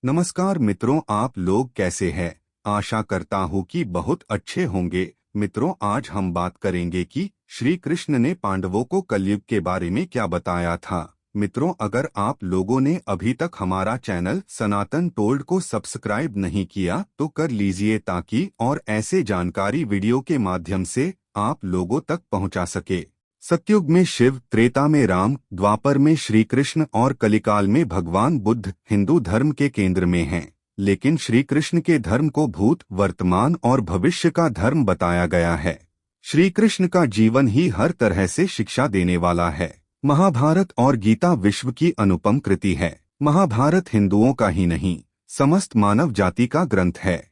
नमस्कार मित्रों, आप लोग कैसे हैं? आशा करता हूँ कि बहुत अच्छे होंगे। मित्रों, आज हम बात करेंगे कि श्री कृष्ण ने पांडवों को कलयुग के बारे में क्या बताया था। मित्रों, अगर आप लोगों ने अभी तक हमारा चैनल सनातन टोल्ड को सब्सक्राइब नहीं किया तो कर लीजिए, ताकि और ऐसे जानकारी वीडियो के माध्यम से आप लोगों तक पहुंचा सके। सतयुग में शिव, त्रेता में राम, द्वापर में श्री कृष्ण और कलिकाल में भगवान बुद्ध हिंदू धर्म के केंद्र में हैं। लेकिन श्री कृष्ण के धर्म को भूत, वर्तमान और भविष्य का धर्म बताया गया है। श्री कृष्ण का जीवन ही हर तरह से शिक्षा देने वाला है। महाभारत और गीता विश्व की अनुपम कृति है। महाभारत हिंदुओं का ही नहीं, समस्त मानव जाति का ग्रंथ है।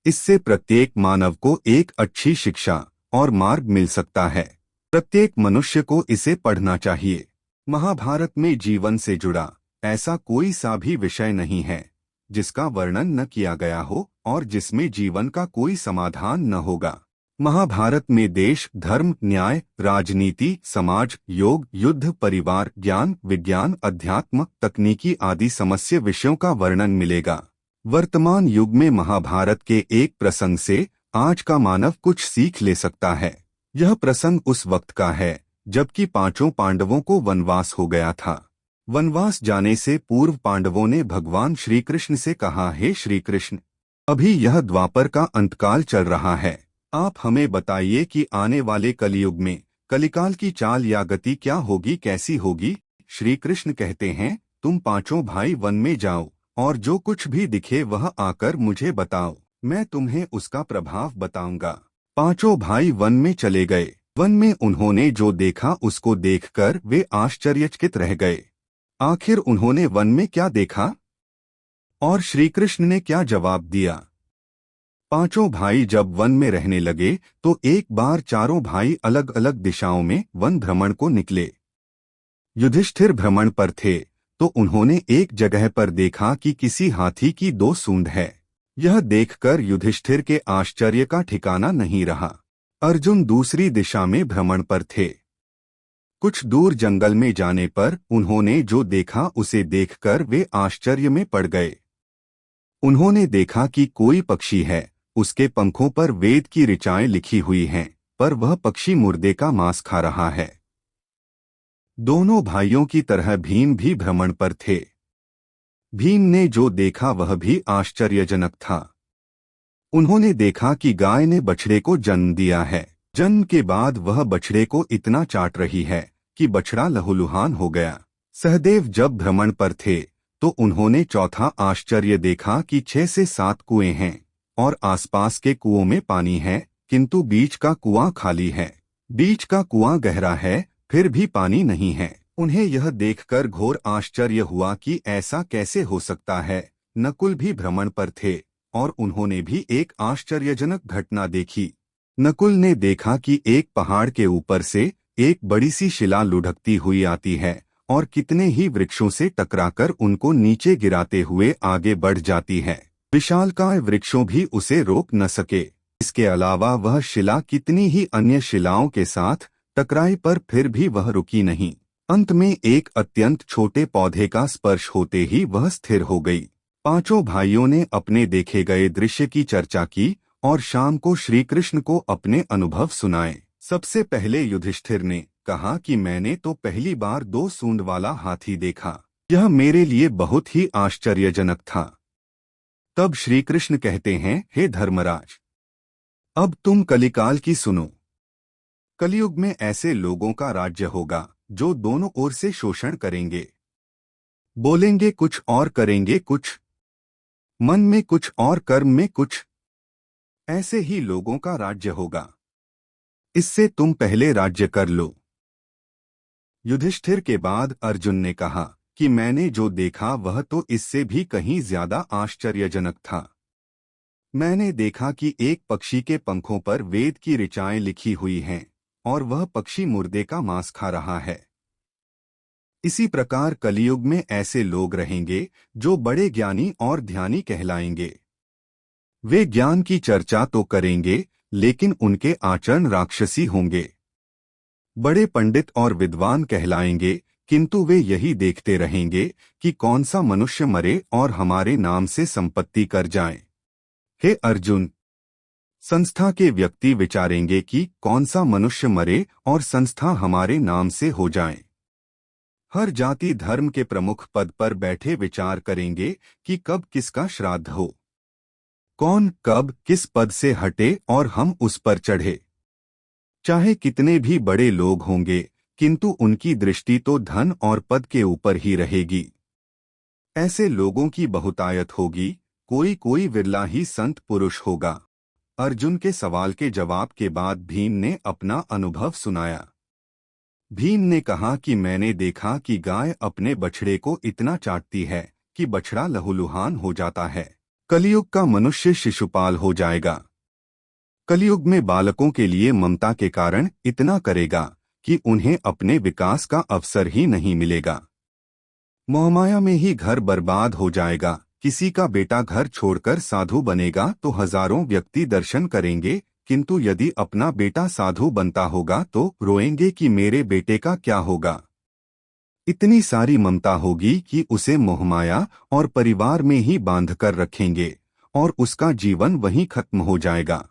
इससे प्रत्येक मानव को एक अच्छी शिक्षा और मार्ग मिल सकता है। प्रत्येक मनुष्य को इसे पढ़ना चाहिए। महाभारत में जीवन से जुड़ा ऐसा कोई सा भी विषय नहीं है जिसका वर्णन न किया गया हो और जिसमें जीवन का कोई समाधान न होगा। महाभारत में देश, धर्म, न्याय, राजनीति, समाज, योग, युद्ध, परिवार, ज्ञान, विज्ञान, अध्यात्म, तकनीकी आदि समस्या विषयों का वर्णन मिलेगा। वर्तमान युग में महाभारत के एक प्रसंग से आज का मानव कुछ सीख ले सकता है। यह प्रसंग उस वक्त का है जबकि पांचों पांडवों को वनवास हो गया था। वनवास जाने से पूर्व पांडवों ने भगवान श्री कृष्ण से कहा, हे श्री कृष्ण, अभी यह द्वापर का अंतकाल चल रहा है। आप हमें बताइए कि आने वाले कलयुग में कलिकाल की चाल या गति क्या होगी, कैसी होगी। श्री कृष्ण कहते हैं, तुम पांचों भाई वन में जाओ और जो कुछ भी दिखे वह आकर मुझे बताओ, मैं तुम्हें उसका प्रभाव बताऊंगा। पांचों भाई वन में चले गए। वन में उन्होंने जो देखा उसको देखकर वे आश्चर्यचकित रह गए। आखिर उन्होंने वन में क्या देखा और श्री कृष्ण ने क्या जवाब दिया। पांचों भाई जब वन में रहने लगे तो एक बार चारों भाई अलग अलग दिशाओं में वन भ्रमण को निकले। युधिष्ठिर भ्रमण पर थे तो उन्होंने एक जगह पर देखा कि किसी हाथी की दो सूंड है। यह देखकर युधिष्ठिर के आश्चर्य का ठिकाना नहीं रहा। अर्जुन दूसरी दिशा में भ्रमण पर थे। कुछ दूर जंगल में जाने पर उन्होंने जो देखा उसे देखकर वे आश्चर्य में पड़ गए। उन्होंने देखा कि कोई पक्षी है, उसके पंखों पर वेद की ऋचाएं लिखी हुई हैं, पर वह पक्षी मुर्दे का मांस खा रहा है। दोनों भाइयों की तरह भीम भी भ्रमण पर थे। भीम ने जो देखा वह भी आश्चर्यजनक था। उन्होंने देखा कि गाय ने बछड़े को जन्म दिया है। जन्म के बाद वह बछड़े को इतना चाट रही है कि बछड़ा लहूलुहान हो गया। सहदेव जब भ्रमण पर थे तो उन्होंने चौथा आश्चर्य देखा कि 6 से 7 कुएं हैं और आसपास के कुओं में पानी है, किंतु बीच का कुआं खाली है। बीच का कुआं गहरा है, फिर भी पानी नहीं है। उन्हें यह देखकर घोर आश्चर्य हुआ कि ऐसा कैसे हो सकता है। नकुल भी भ्रमण पर थे और उन्होंने भी एक आश्चर्यजनक घटना देखी। नकुल ने देखा कि एक पहाड़ के ऊपर से एक बड़ी सी शिला लुढ़कती हुई आती है और कितने ही वृक्षों से टकराकर उनको नीचे गिराते हुए आगे बढ़ जाती है। विशालकाय वृक्षों भी उसे रोक न सके। इसके अलावा वह शिला कितनी ही अन्य शिलाओं के साथ टकराई पर फिर भी वह रुकी नहीं। अंत में एक अत्यंत छोटे पौधे का स्पर्श होते ही वह स्थिर हो गई। पांचों भाइयों ने अपने देखे गए दृश्य की चर्चा की और शाम को श्री कृष्ण को अपने अनुभव सुनाए। सबसे पहले युधिष्ठिर ने कहा कि मैंने तो पहली बार 2 सूंड वाला हाथी देखा। यह मेरे लिए बहुत ही आश्चर्यजनक था। तब श्री कृष्ण कहते हैं, हे धर्मराज, अब तुम कलिकाल की सुनो। कलयुग में ऐसे लोगों का राज्य होगा जो दोनों ओर से शोषण करेंगे। बोलेंगे कुछ और करेंगे कुछ, मन में कुछ और कर्म में कुछ। ऐसे ही लोगों का राज्य होगा। इससे तुम पहले राज्य कर लो। युधिष्ठिर के बाद अर्जुन ने कहा कि मैंने जो देखा वह तो इससे भी कहीं ज्यादा आश्चर्यजनक था। मैंने देखा कि एक पक्षी के पंखों पर वेद की ऋचाएं लिखी हुई हैं और वह पक्षी मुर्दे का मांस खा रहा है। इसी प्रकार कलियुग में ऐसे लोग रहेंगे जो बड़े ज्ञानी और ध्यानी कहलाएंगे। वे ज्ञान की चर्चा तो करेंगे लेकिन उनके आचरण राक्षसी होंगे। बड़े पंडित और विद्वान कहलाएंगे किंतु वे यही देखते रहेंगे कि कौन सा मनुष्य मरे और हमारे नाम से संपत्ति कर जाए। हे अर्जुन, संस्था के व्यक्ति विचारेंगे कि कौन सा मनुष्य मरे और संस्था हमारे नाम से हो जाए। हर जाति धर्म के प्रमुख पद पर बैठे विचार करेंगे कि कब किसका श्राद्ध हो, कौन कब किस पद से हटे और हम उस पर चढ़े। चाहे कितने भी बड़े लोग होंगे, किंतु उनकी दृष्टि तो धन और पद के ऊपर ही रहेगी। ऐसे लोगों की बहुतायत होगी, कोई कोई विरला ही संत पुरुष होगा। अर्जुन के सवाल के जवाब के बाद भीम ने अपना अनुभव सुनाया। भीम ने कहा कि मैंने देखा कि गाय अपने बछड़े को इतना चाटती है कि बछड़ा लहूलुहान हो जाता है। कलयुग का मनुष्य शिशुपाल हो जाएगा। कलयुग में बालकों के लिए ममता के कारण इतना करेगा कि उन्हें अपने विकास का अवसर ही नहीं मिलेगा। मोहमाया में ही घर बर्बाद हो जाएगा। किसी का बेटा घर छोड़कर साधु बनेगा तो हजारों व्यक्ति दर्शन करेंगे, किंतु यदि अपना बेटा साधु बनता होगा तो रोएंगे कि मेरे बेटे का क्या होगा। इतनी सारी ममता होगी कि उसे मोहमाया और परिवार में ही बांध कर रखेंगे और उसका जीवन वहीं खत्म हो जाएगा।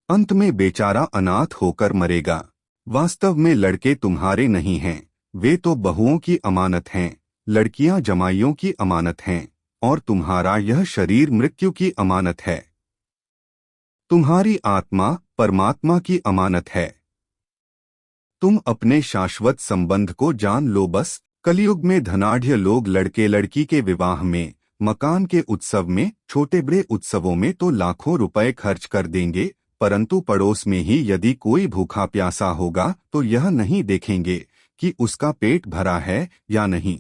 अंत में बेचारा अनाथ होकर मरेगा। वास्तव में लड़के तुम्हारे नहीं हैं, वे तो बहुओं की अमानत हैं। लड़कियां जमाइयों की अमानत हैं और तुम्हारा यह शरीर मृत्यु की अमानत है। तुम्हारी आत्मा परमात्मा की अमानत है। तुम अपने शाश्वत संबंध को जान लो बस। कलयुग में धनाढ़ लोग लड़के लड़की के विवाह में, मकान के उत्सव में, छोटे बड़े उत्सवों में तो लाखों रुपए खर्च कर देंगे, परंतु पड़ोस में ही यदि कोई भूखा प्यासा होगा तो यह नहीं देखेंगे कि उसका पेट भरा है या नहीं।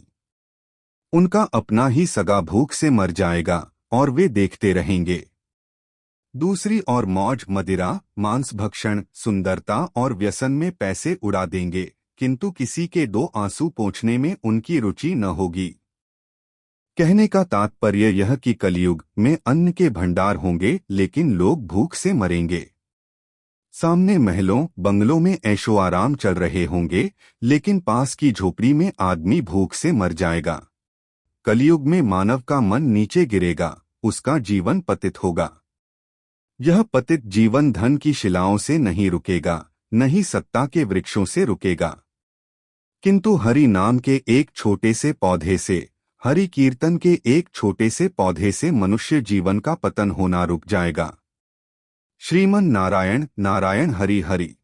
उनका अपना ही सगा भूख से मर जाएगा और वे देखते रहेंगे। दूसरी ओर मौज मदिरा, मांस भक्षण, सुंदरता और व्यसन में पैसे उड़ा देंगे, किंतु किसी के दो आंसू पोंछने में उनकी रुचि न होगी। कहने का तात्पर्य यह कि कलयुग में अन्न के भंडार होंगे लेकिन लोग भूख से मरेंगे। सामने महलों बंगलों में ऐशो आराम चल रहे होंगे, लेकिन पास की झोपड़ी में आदमी भूख से मर जाएगा। कलयुग में मानव का मन नीचे गिरेगा, उसका जीवन पतित होगा। यह पतित जीवन धन की शिलाओं से नहीं रुकेगा, न ही सत्ता के वृक्षों से रुकेगा, किंतु हरि नाम के एक छोटे से पौधे से, हरि कीर्तन के एक छोटे से पौधे से मनुष्य जीवन का पतन होना रुक जाएगा। श्रीमन नारायण नारायण हरि हरि।